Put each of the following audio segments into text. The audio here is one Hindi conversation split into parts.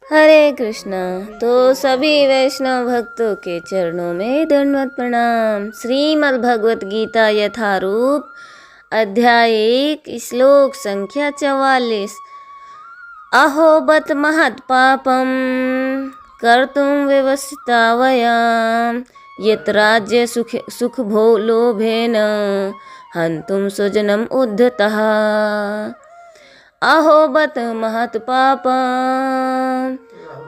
हरे कृष्णा। तो सभी वैष्णव भक्तों के चरणों में दंडवत प्रणाम। श्रीमद् भगवत गीता यथारूप अध्याय 1 श्लोक संख्या 44। अहो बत महत् पापम कर्तुं व्यवस्थिता वयं यत् राज्य सुख भो लोभेन हन्तुं स्वजनम् उद्धतः। अहो बत महत् पापं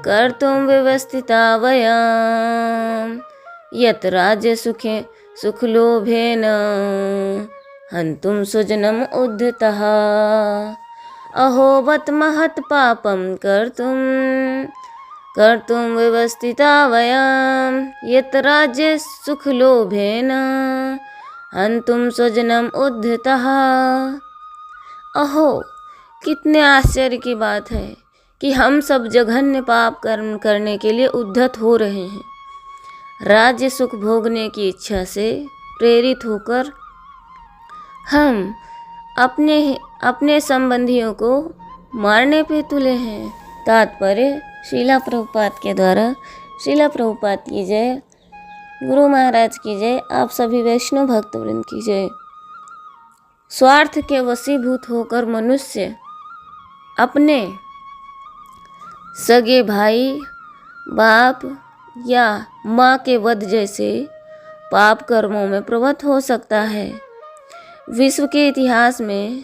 कर्तुं व्यवस्थिता वयं यत् राज्य सुखलोभेन हन्तुं स्वजनम् उद्धतः। अहो बत महत् पापं कर्तुं व्यवस्थिता वयं यत् राज्य सुखलोभेन हन्तुं स्वजनम् उद्धतः। अहो, कितने आश्चर्य की बात है कि हम सब जघन्य पाप कर्म करने के लिए उद्धत हो रहे हैं। राज्य सुख भोगने की इच्छा से प्रेरित होकर हम अपने संबंधियों को मारने पे तुले हैं। तात्पर्य श्रीला प्रभुपाद के द्वारा। श्रीला प्रभुपाद की जय, गुरु महाराज की जय, आप सभी वैष्णव भक्तवृंद की जय। स्वार्थ के वशीभूत होकर मनुष्य अपने सगे भाई, बाप या माँ के वध जैसे पाप कर्मों में प्रवृत्त हो सकता है। विश्व के इतिहास में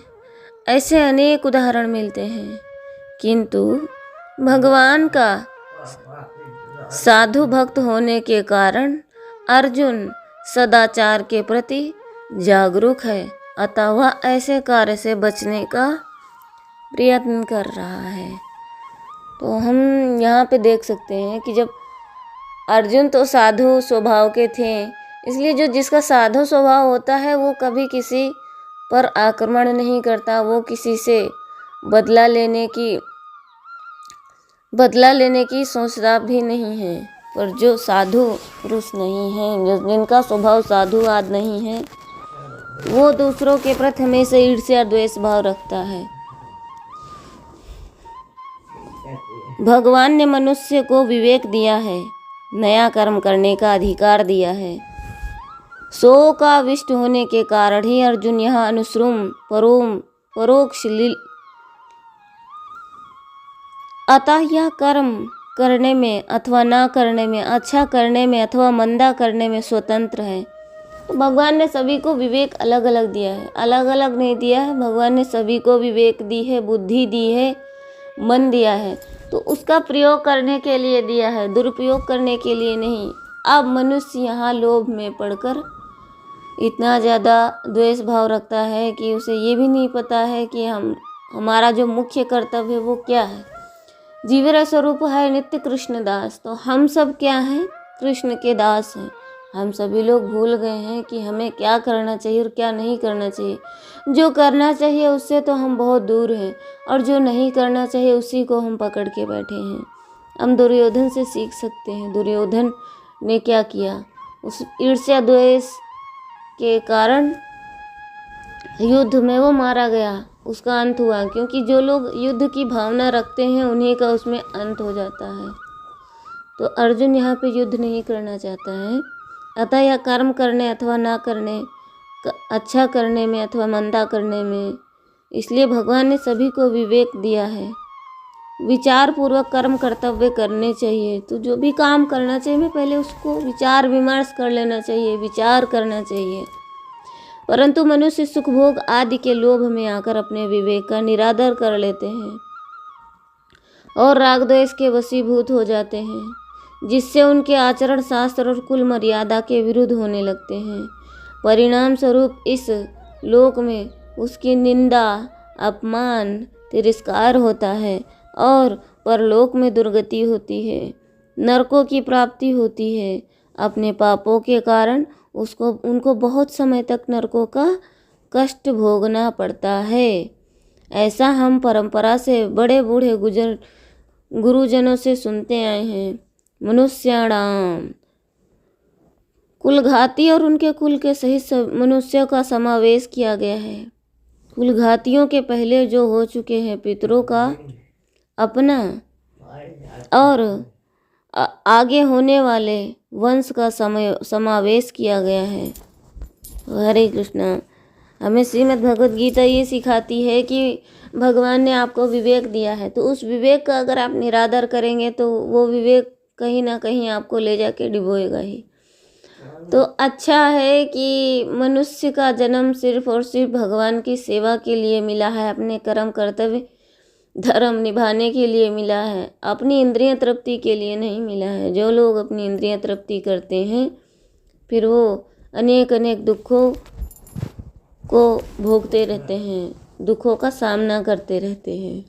ऐसे अनेक उदाहरण मिलते हैं, किंतु भगवान का साधु भक्त होने के कारण अर्जुन सदाचार के प्रति जागरूक है, अतः वह ऐसे कार्य से बचने का प्रयत्न कर रहा है। तो हम यहाँ पे देख सकते हैं कि जब अर्जुन तो साधु स्वभाव के थे, इसलिए जिसका साधु स्वभाव होता है वो कभी किसी पर आक्रमण नहीं करता, वो किसी से बदला लेने की सोचता भी नहीं है। पर जो साधु पुरुष नहीं है, जिनका स्वभाव साधु आदि नहीं है, वो दूसरों के प्रति हमेशा ईर्ष्या द्वेष भाव रखता है। भगवान ने मनुष्य को विवेक दिया है, नया कर्म करने का अधिकार दिया है। सो का विष्ट होने के कारण ही अर्जुन यहाँ अनुश्रुम परोक्ष अतः यह कर्म करने में अथवा ना करने में, अच्छा करने में अथवा मंदा करने में स्वतंत्र है। तो भगवान ने सभी को विवेक अलग अलग दिया है, अलग अलग नहीं दिया है। भगवान ने सभी को विवेक दी है, बुद्धि दी है, मन दिया है, तो उसका प्रयोग करने के लिए दिया है, दुरुपयोग करने के लिए नहीं। अब मनुष्य यहाँ लोभ में पड़कर इतना ज़्यादा द्वेष भाव रखता है कि उसे ये भी नहीं पता है कि हमारा जो मुख्य कर्तव्य है वो क्या है। जीवेर स्वरूप है नित्य कृष्ण दास। तो हम सब क्या हैं? कृष्ण के दास हैं। हम सभी लोग भूल गए हैं कि हमें क्या करना चाहिए और क्या नहीं करना चाहिए। जो करना चाहिए उससे तो हम बहुत दूर हैं, और जो नहीं करना चाहिए उसी को हम पकड़ के बैठे हैं। हम दुर्योधन से सीख सकते हैं। दुर्योधन ने क्या किया? उस ईर्ष्या द्वेष के कारण युद्ध में वो मारा गया, उसका अंत हुआ, क्योंकि जो लोग युद्ध की भावना रखते हैं उन्हीं का उसमें अंत हो जाता है। तो अर्जुन यहाँ पे युद्ध नहीं करना चाहता है। अतः यह कर्म करने अथवा ना करने, अच्छा करने में अथवा मंदा करने में, इसलिए भगवान ने सभी को विवेक दिया है। विचार पूर्वक कर्म कर्तव्य करने चाहिए। तो जो भी काम करना चाहिए मैं पहले उसको विचार विमर्श कर लेना चाहिए, विचार करना चाहिए। परंतु मनुष्य सुख भोग आदि के लोभ में आकर अपने विवेक का निरादर कर लेते हैं और राग द्वेष के वशीभूत हो जाते हैं, जिससे उनके आचरण शास्त्र और कुल मर्यादा के विरुद्ध होने लगते हैं। परिणाम स्वरूप इस लोक में उसकी निंदा, अपमान, तिरस्कार होता है और परलोक में दुर्गति होती है, नरकों की प्राप्ति होती है। अपने पापों के कारण उनको बहुत समय तक नरकों का कष्ट भोगना पड़ता है। ऐसा हम परंपरा से बड़े बूढ़े गुरुजनों से सुनते आए हैं। मनुष्याणाम कुलघाती और उनके कुल के सहित मनुष्यों का समावेश किया गया है। कुलघातियों के पहले जो हो चुके हैं पितरों का अपना और आगे होने वाले वंश का समावेश किया गया है। हरे कृष्णा। हमें श्रीमद् भगवद गीता ये सिखाती है कि भगवान ने आपको विवेक दिया है, तो उस विवेक का अगर आप निरादर करेंगे तो वो विवेक कहीं ना कहीं आपको ले जाके डिबोएगा ही। तो अच्छा है कि मनुष्य का जन्म सिर्फ और सिर्फ भगवान की सेवा के लिए मिला है, अपने कर्म कर्तव्य धर्म निभाने के लिए मिला है, अपनी इंद्रिय तृप्ति के लिए नहीं मिला है। जो लोग अपनी इंद्रिय तृप्ति करते हैं फिर वो अनेक अनेक दुखों को भोगते रहते हैं, दुखों का सामना करते रहते हैं।